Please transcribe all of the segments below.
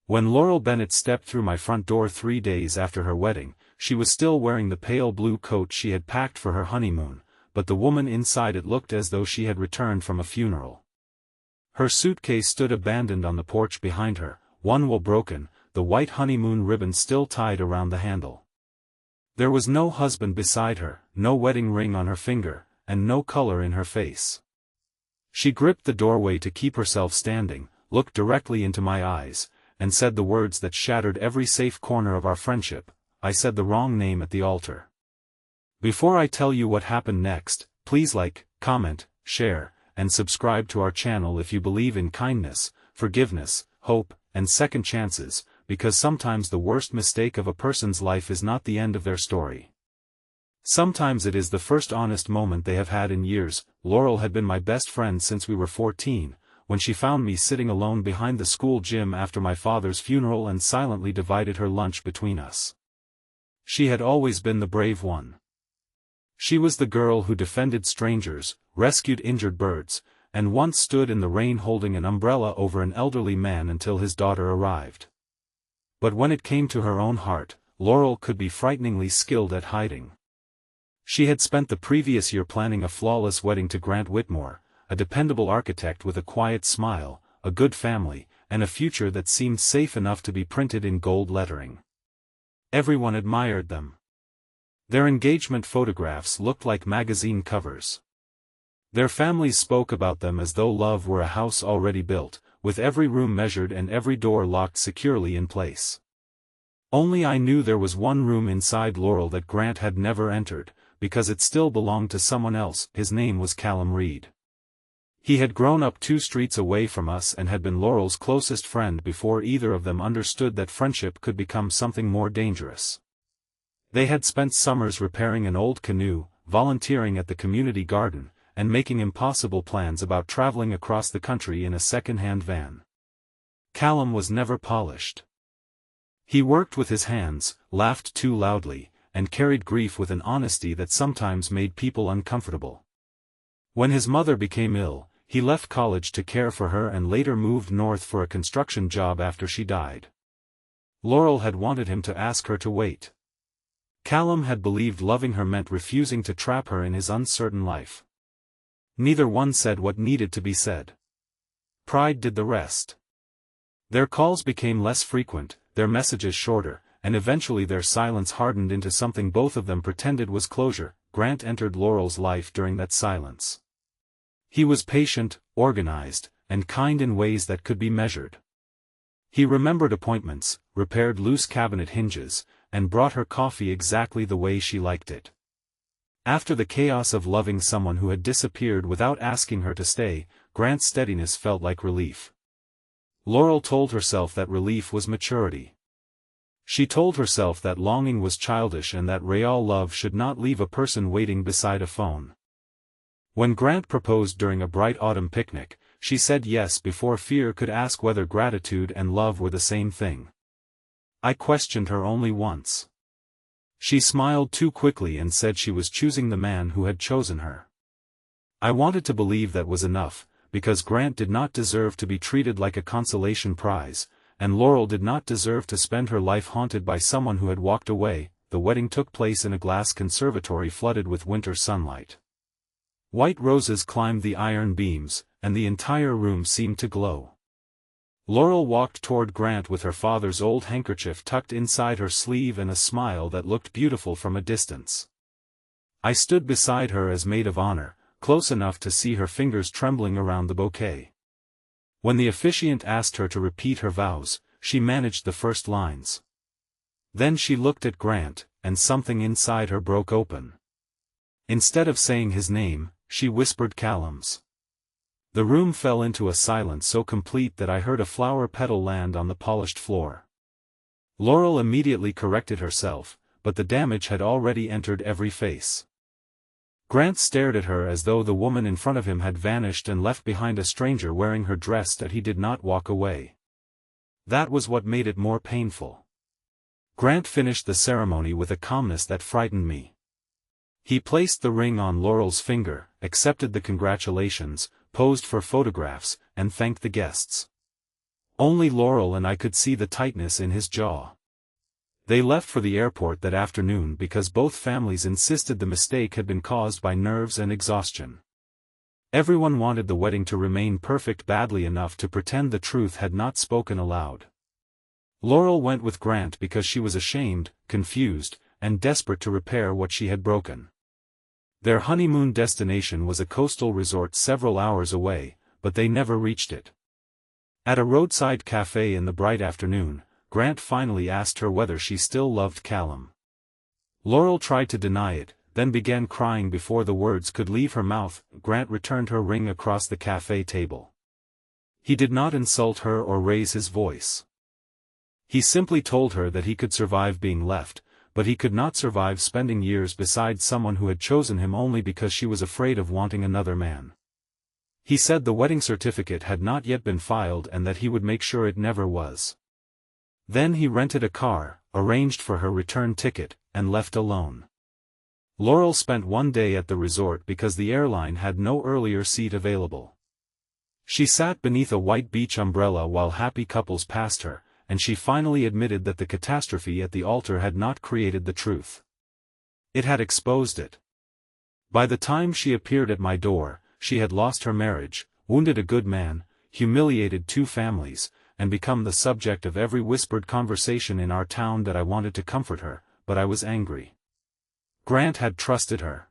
When Laurel Bennett stepped through my front door 3 days after her wedding, she was still wearing the pale blue coat she had packed for her honeymoon, but the woman inside it looked as though she had returned from a funeral. Her suitcase stood abandoned on the porch behind her, one wool broken, the white honeymoon ribbon still tied around the handle. There was no husband beside her, no wedding ring on her finger, and no color in her face. She gripped the doorway to keep herself standing, looked directly into my eyes, and said the words that shattered every safe corner of our friendship. I said the wrong name at the altar. Before I tell you what happened next, please like, comment, share, and subscribe to our channel if you believe in kindness, forgiveness, hope, and second chances, because sometimes the worst mistake of a person's life is not the end of their story. Sometimes it is the first honest moment they have had in years. Laurel had been my best friend since we were 14, when she found me sitting alone behind the school gym after my father's funeral and silently divided her lunch between us. She had always been the brave one. She was the girl who defended strangers, rescued injured birds, and once stood in the rain holding an umbrella over an elderly man until his daughter arrived. But when it came to her own heart, Laurel could be frighteningly skilled at hiding. She had spent the previous year planning a flawless wedding to Grant Whitmore, a dependable architect with a quiet smile, a good family, and a future that seemed safe enough to be printed in gold lettering. Everyone admired them. Their engagement photographs looked like magazine covers. Their families spoke about them as though love were a house already built, with every room measured and every door locked securely in place. Only I knew there was one room inside Laurel that Grant had never entered, because it still belonged to someone else. His name was Callum Reed. He had grown up 2 streets away from us and had been Laurel's closest friend before either of them understood that friendship could become something more dangerous. They had spent summers repairing an old canoe, volunteering at the community garden, and making impossible plans about traveling across the country in a second-hand van. Callum was never polished. He worked with his hands, laughed too loudly, and carried grief with an honesty that sometimes made people uncomfortable. When his mother became ill, he left college to care for her and later moved north for a construction job after she died. Laurel had wanted him to ask her to wait. Callum had believed loving her meant refusing to trap her in his uncertain life. Neither one said what needed to be said. Pride did the rest. Their calls became less frequent, their messages shorter, and eventually their silence hardened into something both of them pretended was closure. Grant entered Laurel's life during that silence. He was patient, organized, and kind in ways that could be measured. He remembered appointments, repaired loose cabinet hinges, and brought her coffee exactly the way she liked it. After the chaos of loving someone who had disappeared without asking her to stay, Grant's steadiness felt like relief. Laurel told herself that relief was maturity. She told herself that longing was childish and that real love should not leave a person waiting beside a phone. When Grant proposed during a bright autumn picnic, she said yes before fear could ask whether gratitude and love were the same thing. I questioned her only once. She smiled too quickly and said she was choosing the man who had chosen her. I wanted to believe that was enough, because Grant did not deserve to be treated like a consolation prize, and Laurel did not deserve to spend her life haunted by someone who had walked away. The wedding took place in a glass conservatory flooded with winter sunlight. White roses climbed the iron beams, and the entire room seemed to glow. Laurel walked toward Grant with her father's old handkerchief tucked inside her sleeve and a smile that looked beautiful from a distance. I stood beside her as maid of honor, close enough to see her fingers trembling around the bouquet. When the officiant asked her to repeat her vows, she managed the first lines. Then she looked at Grant, and something inside her broke open. Instead of saying his name, she whispered Callum's. The room fell into a silence so complete that I heard a flower petal land on the polished floor. Laurel immediately corrected herself, but the damage had already entered every face. Grant stared at her as though the woman in front of him had vanished and left behind a stranger wearing her dress that he did not walk away. That was what made it more painful. Grant finished the ceremony with a calmness that frightened me. He placed the ring on Laurel's finger, accepted the congratulations, posed for photographs, and thanked the guests. Only Laurel and I could see the tightness in his jaw. They left for the airport that afternoon because both families insisted the mistake had been caused by nerves and exhaustion. Everyone wanted the wedding to remain perfect badly enough to pretend the truth had not spoken aloud. Laurel went with Grant because she was ashamed, confused, and desperate to repair what she had broken. Their honeymoon destination was a coastal resort several hours away, but they never reached it. At a roadside cafe in the bright afternoon, Grant finally asked her whether she still loved Callum. Laurel tried to deny it, then began crying before the words could leave her mouth. Grant returned her ring across the cafe table. He did not insult her or raise his voice. He simply told her that he could survive being left, but he could not survive spending years beside someone who had chosen him only because she was afraid of wanting another man. He said the wedding certificate had not yet been filed and that he would make sure it never was. Then he rented a car, arranged for her return ticket, and left alone. Laurel spent one day at the resort because the airline had no earlier seat available. She sat beneath a white beach umbrella while happy couples passed her, and she finally admitted that the catastrophe at the altar had not created the truth. It had exposed it. By the time she appeared at my door, she had lost her marriage, wounded a good man, humiliated 2 families, and become the subject of every whispered conversation in our town. That I wanted to comfort her, but I was angry. Grant had trusted her.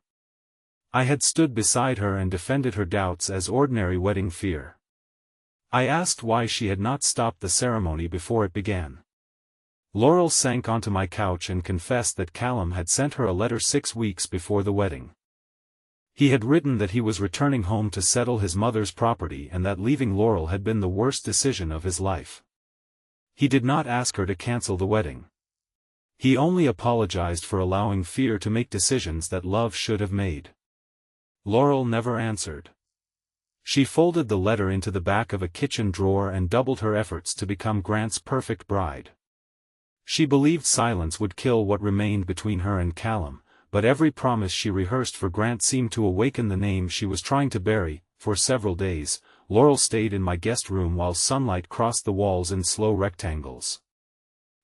I had stood beside her and defended her doubts as ordinary wedding fear. I asked why she had not stopped the ceremony before it began. Laurel sank onto my couch and confessed that Callum had sent her a letter 6 weeks before the wedding. He had written that he was returning home to settle his mother's property and that leaving Laurel had been the worst decision of his life. He did not ask her to cancel the wedding. He only apologized for allowing fear to make decisions that love should have made. Laurel never answered. She folded the letter into the back of a kitchen drawer and doubled her efforts to become Grant's perfect bride. She believed silence would kill what remained between her and Callum, but every promise she rehearsed for Grant seemed to awaken the name she was trying to bury. For several days, Laurel stayed in my guest room while sunlight crossed the walls in slow rectangles.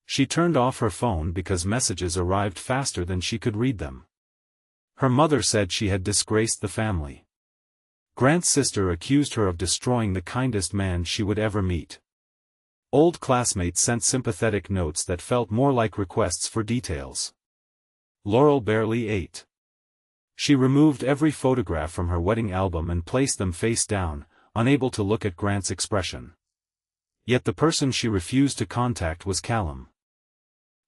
She turned off her phone because messages arrived faster than she could read them. Her mother said she had disgraced the family. Grant's sister accused her of destroying the kindest man she would ever meet. Old classmates sent sympathetic notes that felt more like requests for details. Laurel barely ate. She removed every photograph from her wedding album and placed them face down, unable to look at Grant's expression. Yet the person she refused to contact was Callum.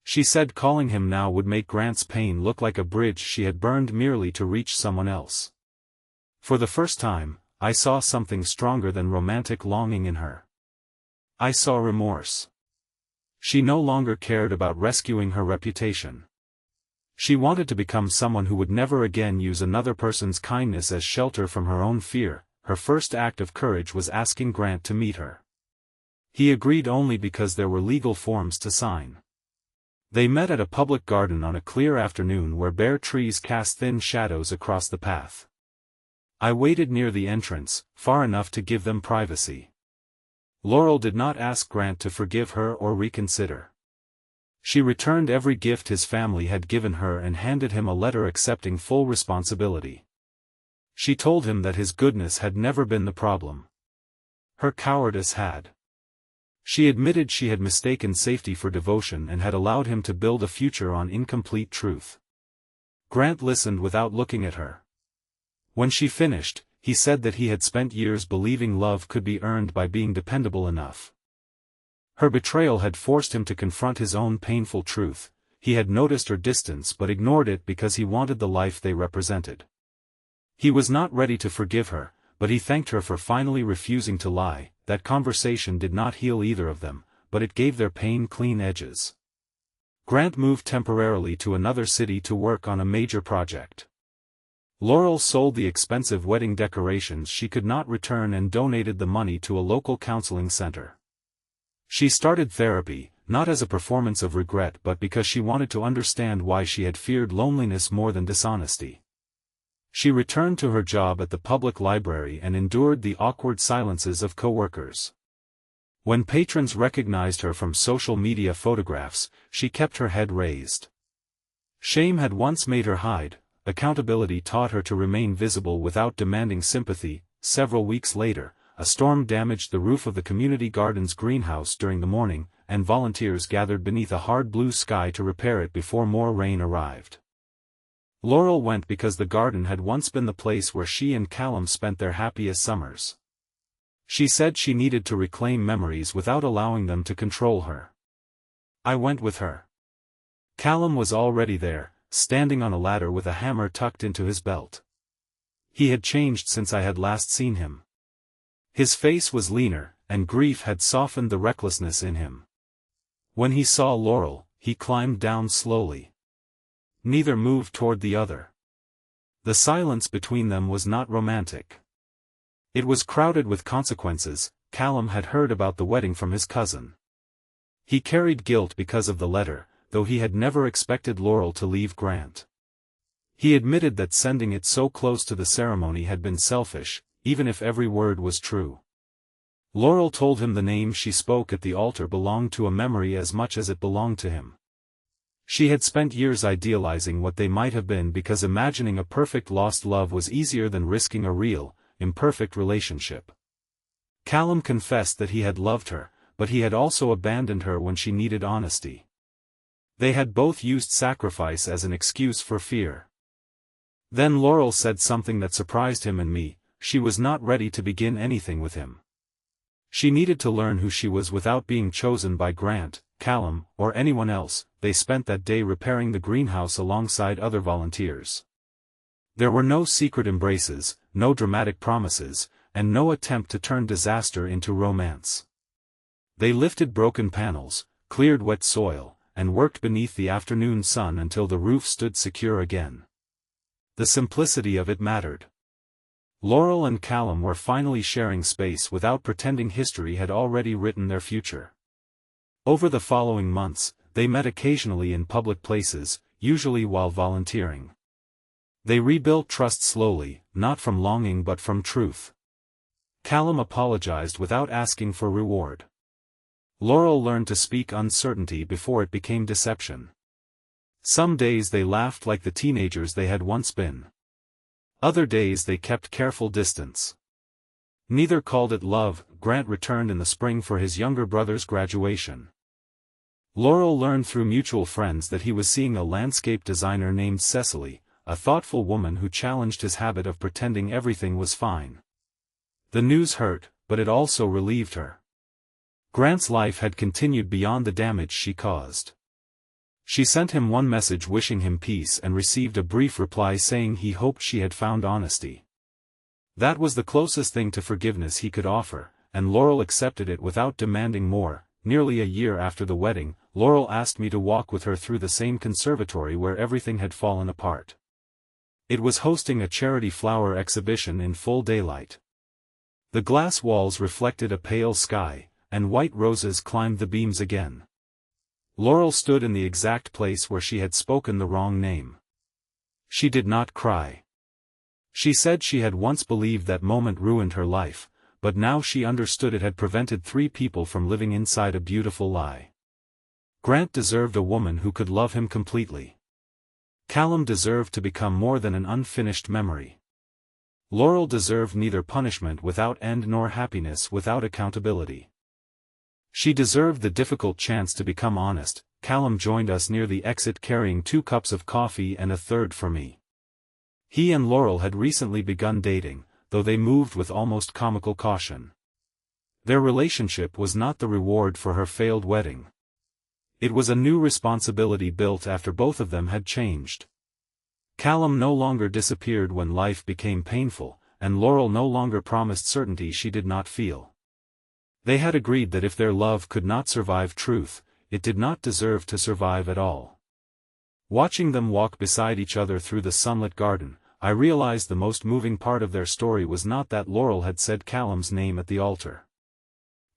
She said calling him now would make Grant's pain look like a bridge she had burned merely to reach someone else. For the first time, I saw something stronger than romantic longing in her. I saw remorse. She no longer cared about rescuing her reputation. She wanted to become someone who would never again use another person's kindness as shelter from her own fear. Her first act of courage was asking Grant to meet her. He agreed only because there were legal forms to sign. They met at a public garden on a clear afternoon where bare trees cast thin shadows across the path. I waited near the entrance, far enough to give them privacy. Laurel did not ask Grant to forgive her or reconsider. She returned every gift his family had given her and handed him a letter accepting full responsibility. She told him that his goodness had never been the problem. Her cowardice had. She admitted she had mistaken safety for devotion and had allowed him to build a future on incomplete truth. Grant listened without looking at her. When she finished, he said that he had spent years believing love could be earned by being dependable enough. Her betrayal had forced him to confront his own painful truth. He had noticed her distance but ignored it because he wanted the life they represented. He was not ready to forgive her, but he thanked her for finally refusing to lie. That conversation did not heal either of them, but it gave their pain clean edges. Grant moved temporarily to another city to work on a major project. Laurel sold the expensive wedding decorations she could not return and donated the money to a local counseling center. She started therapy, not as a performance of regret but because she wanted to understand why she had feared loneliness more than dishonesty. She returned to her job at the public library and endured the awkward silences of coworkers. When patrons recognized her from social media photographs, she kept her head raised. Shame had once made her hide, accountability taught her to remain visible without demanding sympathy. Several weeks later, a storm damaged the roof of the community garden's greenhouse during the morning, and volunteers gathered beneath a hard blue sky to repair it before more rain arrived. Laurel went because the garden had once been the place where she and Callum spent their happiest summers. She said she needed to reclaim memories without allowing them to control her. I went with her. Callum was already there, standing on a ladder with a hammer tucked into his belt. He had changed since I had last seen him. His face was leaner, and grief had softened the recklessness in him. When he saw Laurel, he climbed down slowly. Neither moved toward the other. The silence between them was not romantic. It was crowded with consequences. Callum had heard about the wedding from his cousin. He carried guilt because of the letter, though he had never expected Laurel to leave Grant. He admitted that sending it so close to the ceremony had been selfish, even if every word was true. Laurel told him the name she spoke at the altar belonged to a memory as much as it belonged to him. She had spent years idealizing what they might have been because imagining a perfect lost love was easier than risking a real, imperfect relationship. Callum confessed that he had loved her, but he had also abandoned her when she needed honesty. They had both used sacrifice as an excuse for fear. Then Laurel said something that surprised him and me: she was not ready to begin anything with him. She needed to learn who she was without being chosen by Grant, Callum, or anyone else. They spent that day repairing the greenhouse alongside other volunteers. There were no secret embraces, no dramatic promises, and no attempt to turn disaster into romance. They lifted broken panels, cleared wet soil, and worked beneath the afternoon sun until the roof stood secure again. The simplicity of it mattered. Laurel and Callum were finally sharing space without pretending history had already written their future. Over the following months, they met occasionally in public places, usually while volunteering. They rebuilt trust slowly, not from longing but from truth. Callum apologized without asking for reward. Laurel learned to speak uncertainty before it became deception. Some days they laughed like the teenagers they had once been. Other days they kept careful distance. Neither called it love. Grant returned in the spring for his younger brother's graduation. Laurel learned through mutual friends that he was seeing a landscape designer named Cecily, a thoughtful woman who challenged his habit of pretending everything was fine. The news hurt, but it also relieved her. Grant's life had continued beyond the damage she caused. She sent him one message wishing him peace and received a brief reply saying he hoped she had found honesty. That was the closest thing to forgiveness he could offer, and Laurel accepted it without demanding more. Nearly a year after the wedding, Laurel asked me to walk with her through the same conservatory where everything had fallen apart. It was hosting a charity flower exhibition in full daylight. The glass walls reflected a pale sky, and white roses climbed the beams again. Laurel stood in the exact place where she had spoken the wrong name. She did not cry. She said she had once believed that moment ruined her life, but now she understood it had prevented 3 people from living inside a beautiful lie. Grant deserved a woman who could love him completely. Callum deserved to become more than an unfinished memory. Laurel deserved neither punishment without end nor happiness without accountability. She deserved the difficult chance to become honest. Callum joined us near the exit carrying 2 cups of coffee and a third for me. He and Laurel had recently begun dating, though they moved with almost comical caution. Their relationship was not the reward for her failed wedding. It was a new responsibility built after both of them had changed. Callum no longer disappeared when life became painful, and Laurel no longer promised certainty she did not feel. They had agreed that if their love could not survive truth, it did not deserve to survive at all. Watching them walk beside each other through the sunlit garden, I realized the most moving part of their story was not that Laurel had said Callum's name at the altar.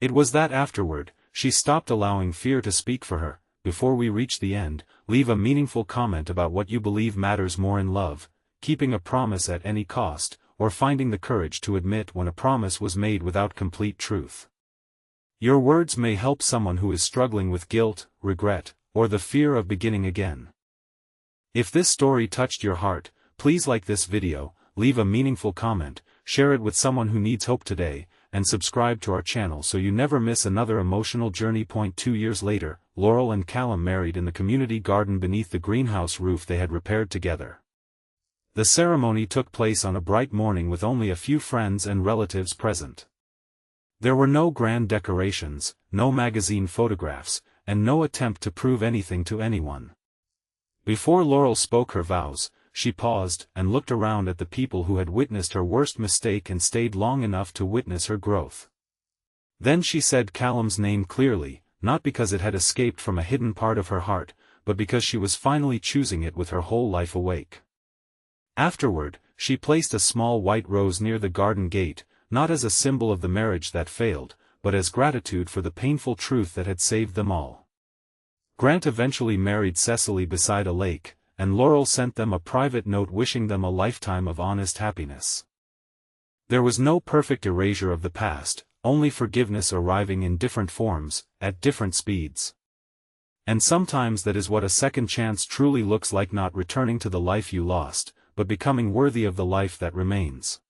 It was that afterward, she stopped allowing fear to speak for her. Before we reach the end, leave a meaningful comment about what you believe matters more in love, keeping a promise at any cost, or finding the courage to admit when a promise was made without complete truth. Your words may help someone who is struggling with guilt, regret, or the fear of beginning again. If this story touched your heart, please like this video, leave a meaningful comment, share it with someone who needs hope today, and subscribe to our channel so you never miss another emotional journey. 2 years later, Laurel and Callum married in the community garden beneath the greenhouse roof they had repaired together. The ceremony took place on a bright morning with only a few friends and relatives present. There were no grand decorations, no magazine photographs, and no attempt to prove anything to anyone. Before Laurel spoke her vows, she paused and looked around at the people who had witnessed her worst mistake and stayed long enough to witness her growth. Then she said Callum's name clearly, not because it had escaped from a hidden part of her heart, but because she was finally choosing it with her whole life awake. Afterward, she placed a small white rose near the garden gate, not as a symbol of the marriage that failed, but as gratitude for the painful truth that had saved them all. Grant eventually married Cecily beside a lake, and Laurel sent them a private note wishing them a lifetime of honest happiness. There was no perfect erasure of the past, only forgiveness arriving in different forms, at different speeds. And sometimes that is what a second chance truly looks like, not returning to the life you lost, but becoming worthy of the life that remains.